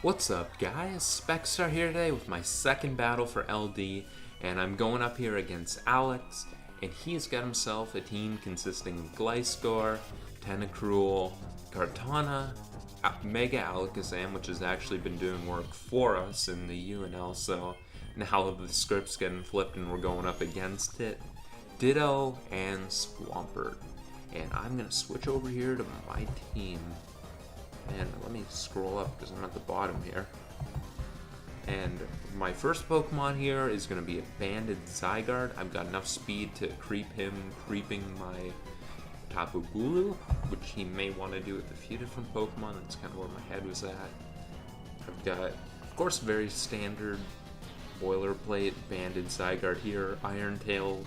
What's up, guys? Specstar here today with my second battle for LD, and I'm going up here against Alex, and he's got himself a team consisting of Gliscor, Tentacruel, Kartana, Mega Alakazam, which has actually been doing work for us in the UNL, so now the script's getting flipped and we're going up against it, Ditto, and Swampert. And I'm going to switch over here to my team. And let me scroll up because I'm at the bottom here. And my first Pokemon here is going to be a Banded Zygarde. I've got enough speed to creep him, creeping my Tapu Bulu, which he may want to do with a few different Pokemon. That's kind of where my head was at. I've got, of course, very standard boilerplate Banded Zygarde here. Iron Tail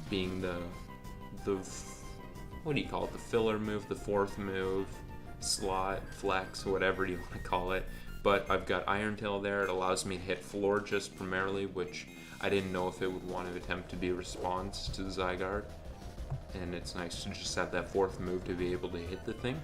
being the what do you call it? The filler move, the fourth move. Slot, flex, whatever you want to call it. But I've got Iron Tail there. It allows me to hit Florges primarily, which I didn't know if it would want to attempt to be a response to Zygarde. And it's nice to just have that fourth move to be able to hit the thing.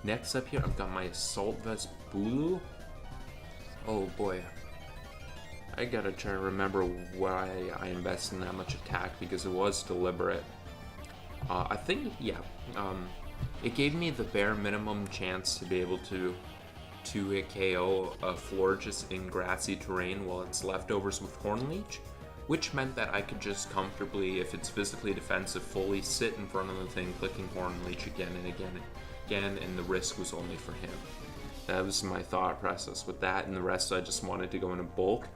Next up here, I've got my Assault Vest Bulu. Oh boy. I gotta try to remember why I invested in that much attack, because it was deliberate. I think, yeah. It gave me the bare minimum chance to be able to hit KO a Florges in grassy terrain while it's leftovers with Hornleech, which meant that I could just comfortably, if it's physically defensive, fully sit in front of the thing, clicking Hornleech again and again and again, and the risk was only for him. That was my thought process with that, and the rest I just wanted to go in a bulk.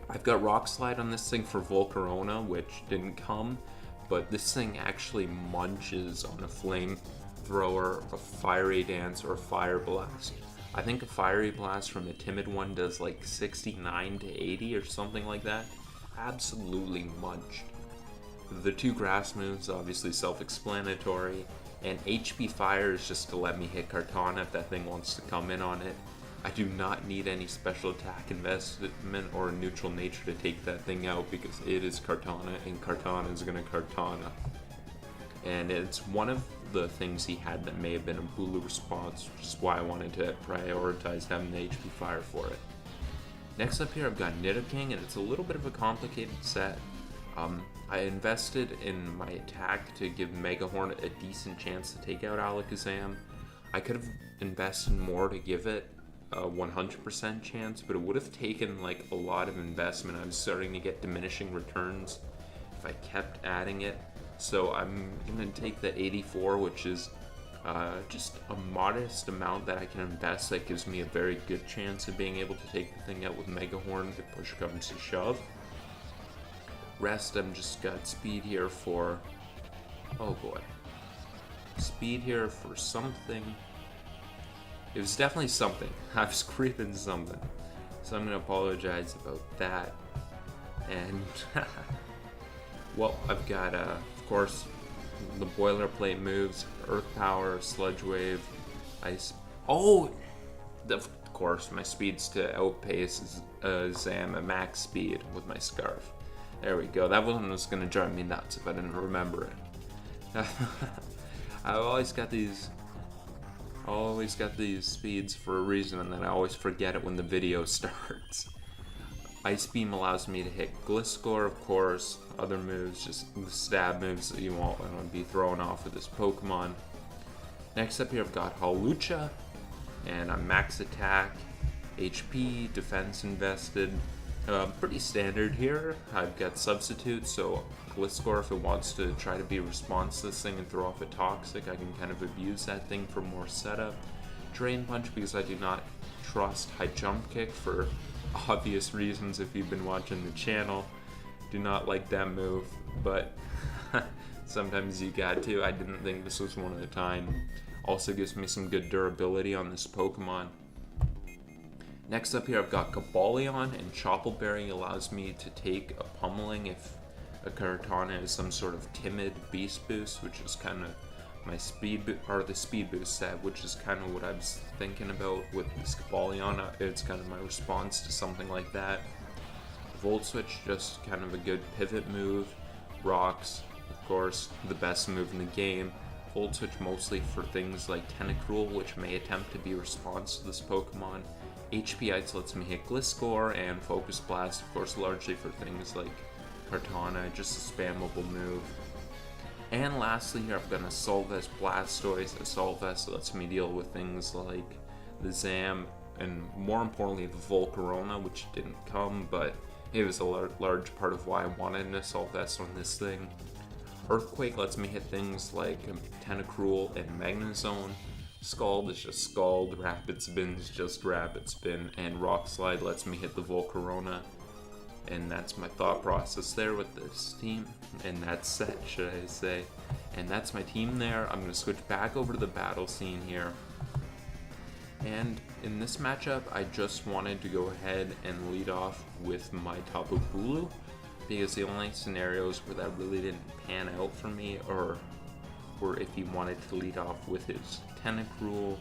I've got Rock Slide on this thing for Volcarona, which didn't come. But this thing actually munches on a flamethrower, a fiery dance, or a fire blast. I think a fiery blast from a timid one does like 69 to 80 or something like that. Absolutely munched. The two grass moves, obviously self-explanatory, and HP fire is just to let me hit Kartana if that thing wants to come in on it. I do not need any special attack investment or neutral nature to take that thing out because it is Kartana and Kartana is going to Kartana. And it's one of the things he had that may have been a Bulu response, which is why I wanted to prioritize having the HP fire for it. Next up here I've got Nidoking, and it's a little bit of a complicated set. I invested in my attack to give Megahorn a decent chance to take out Alakazam. I could have invested more to give it a 100% chance, but it would have taken like a lot of investment. I was starting to get diminishing returns if I kept adding it. So I'm going to take the 84, which is just a modest amount that I can invest that gives me a very good chance of being able to take the thing out with Megahorn if push comes to shove. Rest, I'm just got speed here for, oh boy, speed here for something. It was definitely something. I was creeping something. So I'm going to apologize about that. And, well, I've got, of course, the boilerplate moves, Earth Power, Sludge Wave, Ice. Oh! Of course, my speed's to outpace Zam at max speed with my Scarf. There we go. That one was going to drive me nuts if I didn't remember it. I've always got these speeds for a reason, and then I always forget it when the video starts. Ice Beam allows me to hit Gliscor, of course. Other moves, just the stab moves that you won't want to be thrown off with this Pokemon. Next up here I've got Hawlucha, and I'm max attack, HP, defense invested. Pretty standard here. I've got Substitute, so Gliscor, if it wants to try to be a response to this thing and throw off a Toxic, I can kind of abuse that thing for more setup. Drain Punch, because I do not trust High Jump Kick for obvious reasons if you've been watching the channel. Do not like that move, but sometimes you got to. I didn't think this was one at a time. Also gives me some good durability on this Pokemon. Next up here I've got Cobalion, and Choppleberry allows me to take a pummeling if a Kartana is some sort of timid beast boost, which is kind of my the speed boost set, which is kind of what I was thinking about with this Cobalion. It's kind of my response to something like that. Volt Switch, just kind of a good pivot move. Rocks, of course, the best move in the game. Hold Switch mostly for things like Tentacruel, which may attempt to be response to this Pokemon. HP Ice lets me hit Gliscor, and Focus Blast, of course, largely for things like Kartana, just a spammable move. And lastly here, I've got an Assault Vest Blastoise. Assault Vest lets me deal with things like the Zam, and more importantly the Volcarona, which didn't come, but it was a large part of why I wanted an Assault Vest on this thing. Earthquake lets me hit things like Tentacruel and Magnezone. Scald is just Scald, Rapid Spin is just Rapid Spin, and Rock Slide lets me hit the Volcarona. And that's my thought process there with this team, and that set, should I say. And that's my team there. I'm going to switch back over to the battle scene here. And in this matchup, I just wanted to go ahead and lead off with my Tapu Bulu, because the only scenarios where that really didn't pan out for me were if he wanted to lead off with his Tentacruel,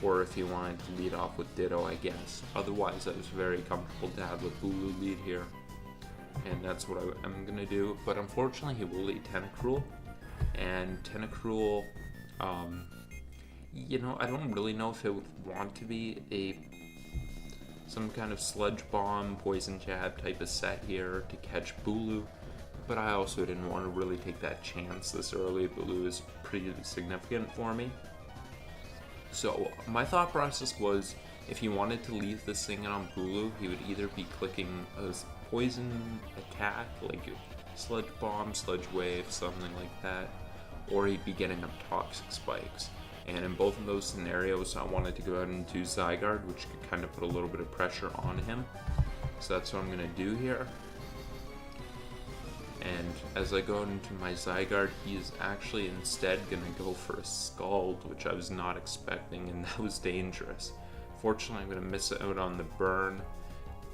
or if he wanted to lead off with Ditto, I guess. Otherwise, I was very comfortable to have a Bulu lead here, and that's what I'm going to do. But unfortunately, he will lead Tentacruel, and Tentacruel, you know, I don't really know if it would want to be some kind of Sludge Bomb, Poison Jab type of set here to catch Bulu, but I also didn't want to really take that chance this early. Bulu is pretty significant for me. So my thought process was, if he wanted to leave this thing on Bulu, he would either be clicking a poison attack, like Sludge Bomb, Sludge Wave, something like that, or he'd be getting up Toxic Spikes. And in both of those scenarios, I wanted to go out into Zygarde, which could kind of put a little bit of pressure on him. So that's what I'm going to do here. And as I go into my Zygarde, he is actually instead going to go for a Scald, which I was not expecting, and that was dangerous. Fortunately, I'm going to miss out on the burn,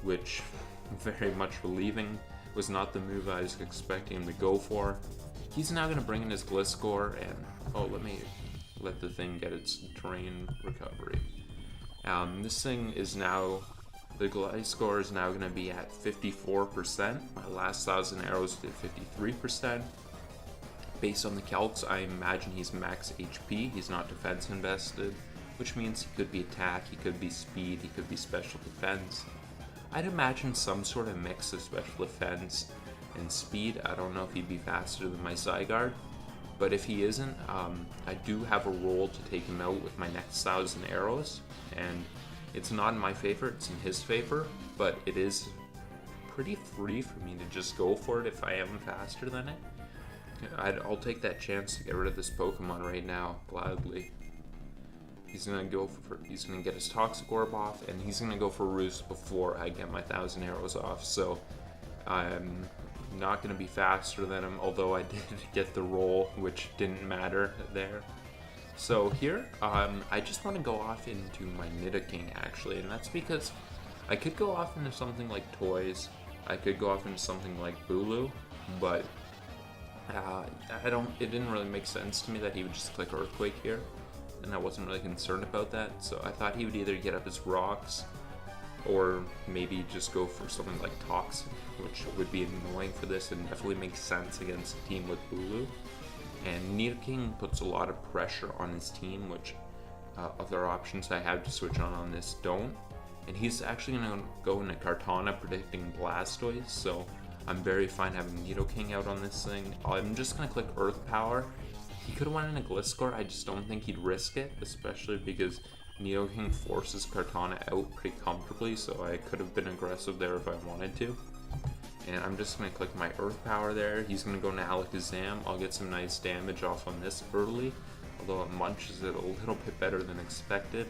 which, very much relieving, was not the move I was expecting him to go for. He's now going to bring in his Gliscor, and let me let the thing get its terrain recovery. This thing is now, the Gliscor is now going to be at 54%. My last 1,000 arrows did 53%. Based on the calcs, I imagine he's max HP. He's not defense invested, which means he could be attack, he could be speed, he could be special defense. I'd imagine some sort of mix of special defense and speed. I don't know if he'd be faster than my Zygarde, but if he isn't, I do have a role to take him out with my next 1,000 arrows, and it's not in my favor, it's in his favor, but it is pretty free for me to just go for it if I am faster than it. I'll take that chance to get rid of this Pokemon right now, gladly. He's gonna get his Toxic Orb off, and he's gonna go for Roost before I get my 1,000 arrows off, so I'm not gonna be faster than him, although I did get the roll, which didn't matter there. So here, I just want to go off into my Nidoking actually, and that's because I could go off into something like Toys, I could go off into something like Bulu, but it didn't really make sense to me that he would just click Earthquake here, and I wasn't really concerned about that, so I thought he would either get up his Rocks, or maybe just go for something like Toxic, which would be annoying for this and definitely makes sense against a team with Bulu. And Nidoking puts a lot of pressure on his team, which other options I have to switch on this don't. And he's actually going to go into Kartana predicting Blastoise, so I'm very fine having Nidoking out on this thing. I'm just going to click Earth Power. He could have went into Gliscor, I just don't think he'd risk it, especially because Nidoking forces Kartana out pretty comfortably, so I could have been aggressive there if I wanted to. And I'm just going to click my Earth Power there. He's going to go into Alakazam. I'll get some nice damage off on this early, although it munches it a little bit better than expected.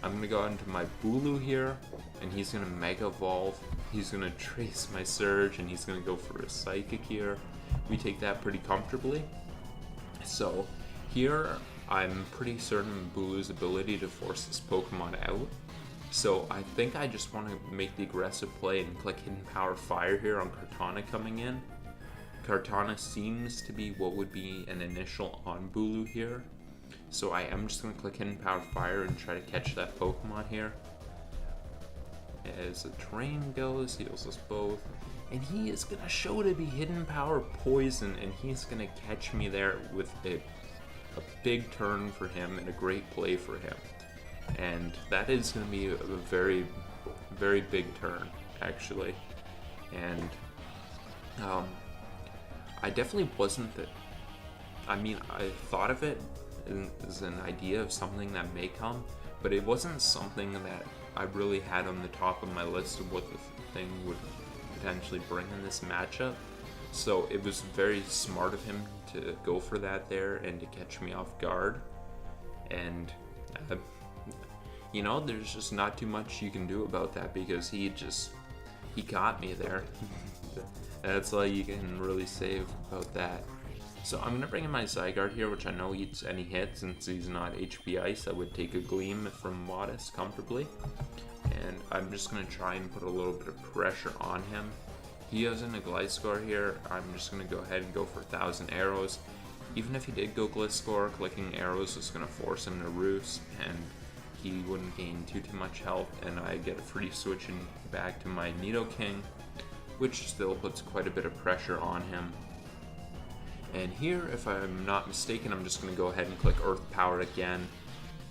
I'm going to go into my Bulu here, and he's going to Mega Evolve. He's going to trace my Surge, and he's going to go for a Psychic here. We take that pretty comfortably. So here, I'm pretty certain Bulu's ability to force this Pokemon out. So I think I just want to make the aggressive play and click Hidden Power Fire here on Kartana coming in. Kartana seems to be what would be an initial on Bulu here. So I am just going to click Hidden Power Fire and try to catch that Pokemon here. As the terrain goes, heals us both. And he is going to show to be Hidden Power Poison, and he's going to catch me there with a a big turn for him and a great play for him. And that is going to be a very, very big turn, actually. And I definitely wasn't that. I mean, I thought of it as an idea of something that may come, but it wasn't something that I really had on the top of my list of what the thing would potentially bring in this matchup. So it was very smart of him to go for that there and to catch me off guard. And there's just not too much you can do about that because he got me there. That's all you can really say about that. So I'm going to bring in my Zygarde here, which I know eats any hit since he's not HP Ice. I would take a Gleam from Modest comfortably. And I'm just going to try and put a little bit of pressure on him. He has a Gliscor here. I'm just going to go ahead and go for 1,000 arrows. Even if he did go Gliscor, clicking arrows is going to force him to Roost, and he wouldn't gain too much health, and I get a free switching back to my Nidoking, which still puts quite a bit of pressure on him. And here, if I'm not mistaken, I'm just going to go ahead and click Earth Power again.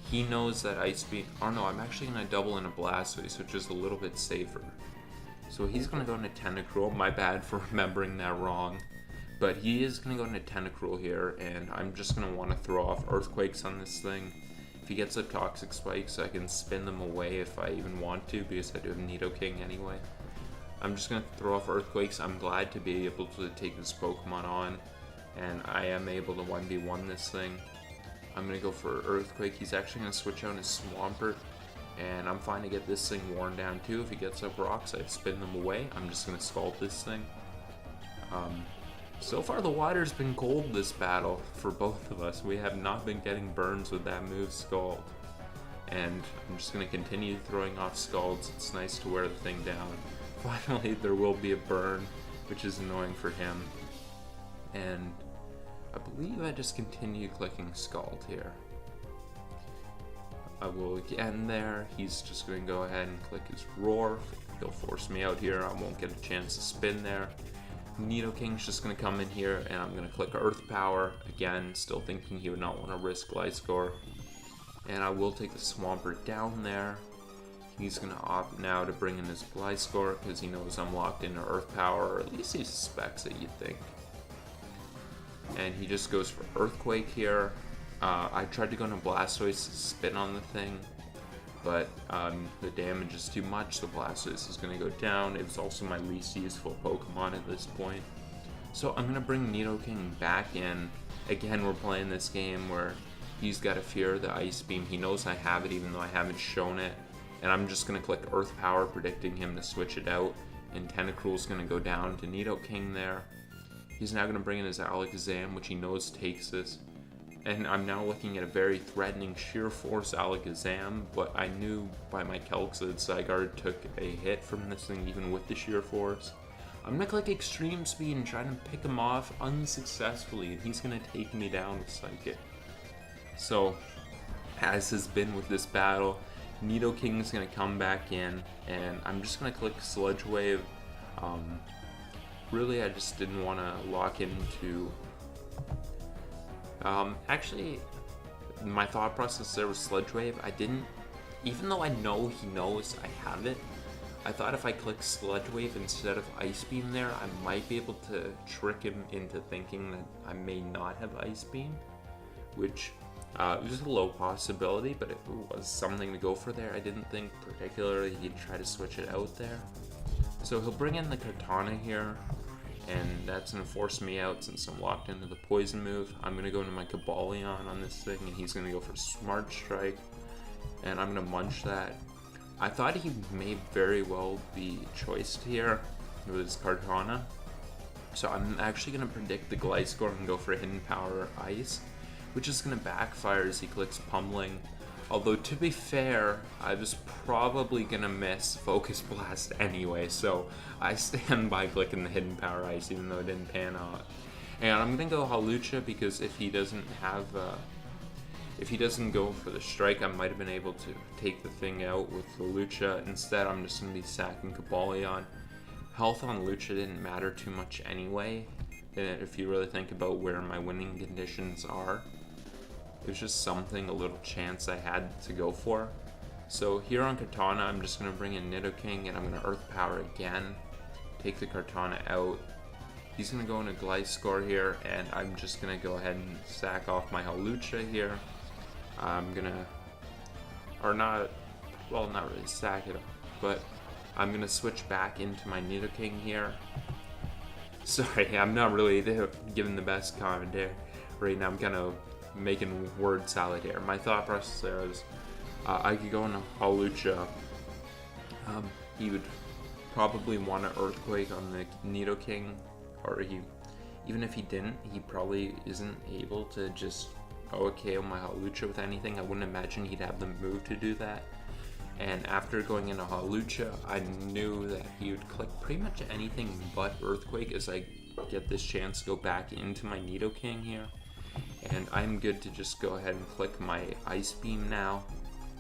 He knows that Ice Beam... Oh no, I'm actually going to double in a Blastoise, which is a little bit safer. So he's going to go into Tentacruel. My bad for remembering that wrong. But he is going to go into Tentacruel here, and I'm just going to want to throw off Earthquakes on this thing. If he gets up Toxic Spikes, I can spin them away if I even want to, because I do have Nidoking anyway. I'm just going to throw off Earthquakes. I'm glad to be able to take this Pokemon on, and I am able to 1v1 this thing. I'm going to go for Earthquake. He's actually going to switch out his Swampert, and I'm fine to get this thing worn down too. If he gets up Rocks, I spin them away. I'm just going to Scald this thing. So far the water's been cold this battle for both of us. We have not been getting burns with that move, Scald. And I'm just going to continue throwing off Scalds. It's nice to wear the thing down. Finally, there will be a burn, which is annoying for him. And I believe I just continue clicking Scald here. I will end there. He's just going to go ahead and click his Roar. He'll force me out here. I won't get a chance to spin there. Nidoking's just going to come in here, and I'm going to click Earth Power. Again, still thinking he would not want to risk Gliscor. And I will take the Swampert down there. He's going to opt now to bring in his Gliscor because he knows I'm locked into Earth Power, or at least he suspects it, you'd think. And he just goes for Earthquake here. I tried to go into Blastoise to spin on the thing, but the damage is too much. The Blastoise is going to go down. It's also my least useful Pokemon at this point. So I'm going to bring Nidoking back in. Again, we're playing this game where he's got to fear the Ice Beam. He knows I have it even though I haven't shown it. And I'm just going to click Earth Power, predicting him to switch it out. And Tentacruel's going to go down to Nidoking there. He's now going to bring in his Alakazam, which he knows takes this. And I'm now looking at a very threatening Sheer Force Alakazam, but I knew by my calcs that Zygarde took a hit from this thing even with the Sheer Force. I'm going to click Extreme Speed and try to pick him off unsuccessfully, and he's going to take me down with Psychic. So, as has been with this battle, Nidoking is going to come back in, and I'm just going to click Sludge Wave. Really, I just didn't want to lock into... actually, my thought process there was Sludge Wave. I didn't, even though I know he knows I have it, I thought if I click Sludge Wave instead of Ice Beam there, I might be able to trick him into thinking that I may not have Ice Beam, which was a low possibility, but it was something to go for there. I didn't think particularly he'd try to switch it out there. So he'll bring in the Kartana here, and that's going to force me out since I'm locked into the poison move. I'm going to go into my Cobalion on this thing, and he's going to go for Smart Strike, and I'm going to munch that. I thought he may very well be choiced here with his Kartana, so I'm actually going to predict the Gliscor and go for Hidden Power Ice, which is going to backfire as he clicks Pummeling. Although, to be fair, I was probably going to miss Focus Blast anyway, so I stand by clicking the Hidden Power Ice even though it didn't pan out. And I'm going to go Hawlucha because if he doesn't have, if he doesn't go for the Strike, I might have been able to take the thing out with the Lucha. Instead, I'm just going to be sacking Cobalion. Health on Lucha didn't matter too much anyway, if you really think about where my winning conditions are. It was just something, a little chance I had to go for. So here on Kartana, I'm just going to bring in Nidoking, and I'm going to Earth Power again. Take the Kartana out. He's going to go into Gliscor here, and I'm just going to go ahead and sack off my Hawlucha here. I'm going to, or not, well, not really sack it, but I'm going to switch back into my Nidoking here. Sorry, I'm not really giving the best commentary right now. I'm kind of making word salad here. My thought process there is I could go into Hawlucha. He would probably want an Earthquake on the Nidoking, or even if he didn't, he probably isn't able to just OHKO my Hawlucha with anything. I wouldn't imagine he'd have the move to do that. And after going into Hawlucha, I knew that he would click pretty much anything but Earthquake as I get this chance to go back into my Nidoking here. And I'm good to just go ahead and click my Ice Beam now,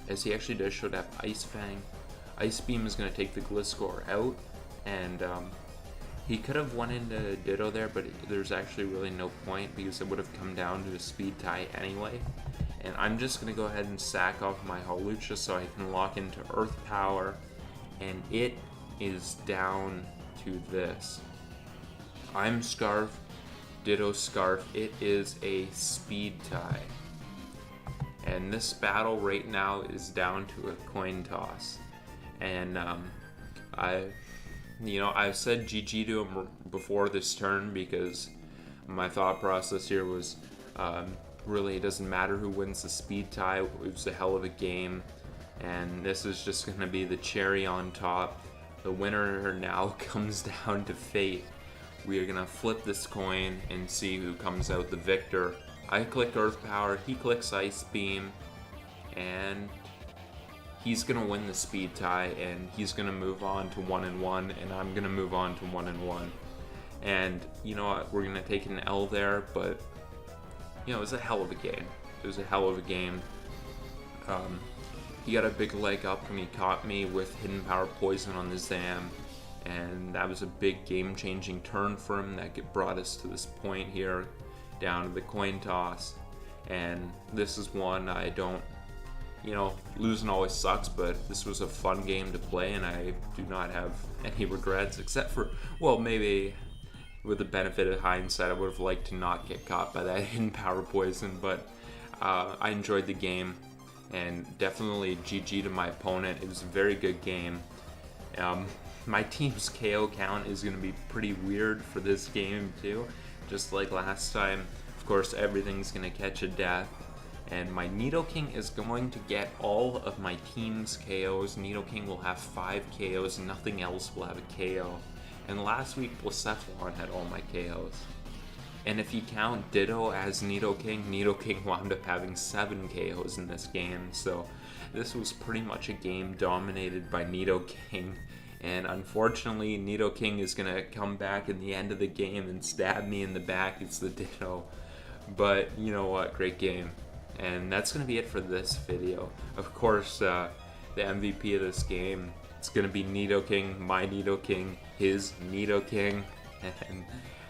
as he actually does show to have Ice Fang. Ice Beam is going to take the Gliscor out, and he could have went into Ditto there, but there's actually really no point because it would have come down to a speed tie anyway. And I'm just going to go ahead and sack off my Hawlucha so I can lock into Earth Power, and it is down to this. I'm Scarf, Ditto Scarf. It is a speed tie. And this battle right now is down to a coin toss. And I've said GG to him before this turn because my thought process here was really it doesn't matter who wins the speed tie. It was a hell of a game, and this is just going to be the cherry on top. The winner now comes down to fate. We are going to flip this coin and see who comes out the victor. I click Earth Power, he clicks Ice Beam, and he's going to win the speed tie, and he's going to move on to 1-1, and I'm going to move on to 1-1. And you know what, we're going to take an L there, but you know, it was a hell of a game. It was a hell of a game. He got a big leg up when he caught me with Hidden Power Poison on the Zam, and that was a big game-changing turn for him that brought us to this point here, down to the coin toss. And this is one I don't, losing always sucks, but this was a fun game to play, and I do not have any regrets, except for, well, maybe with the benefit of hindsight, I would have liked to not get caught by that Hidden Power Poison, but I enjoyed the game, and definitely GG to my opponent. It was a very good game. My team's KO count is going to be pretty weird for this game too, just like last time. Of course, everything's going to catch a death, and my Nidoking is going to get all of my team's KOs. Nidoking will have 5 KOs, nothing else will have a KO. And last week, Blacephalon had all my KOs. And if you count Ditto as Nidoking, Nidoking wound up having 7 KOs in this game. So this was pretty much a game dominated by Nidoking. And unfortunately, Nidoking is going to come back in the end of the game and stab me in the back. It's the Ditto. But you know what? Great game. And that's going to be it for this video. Of course, the MVP of this game, it's going to be Nidoking, my Nidoking, his Nidoking, and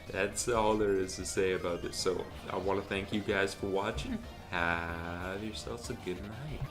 that's all there is to say about this. So I want to thank you guys for watching. Have yourselves a good night.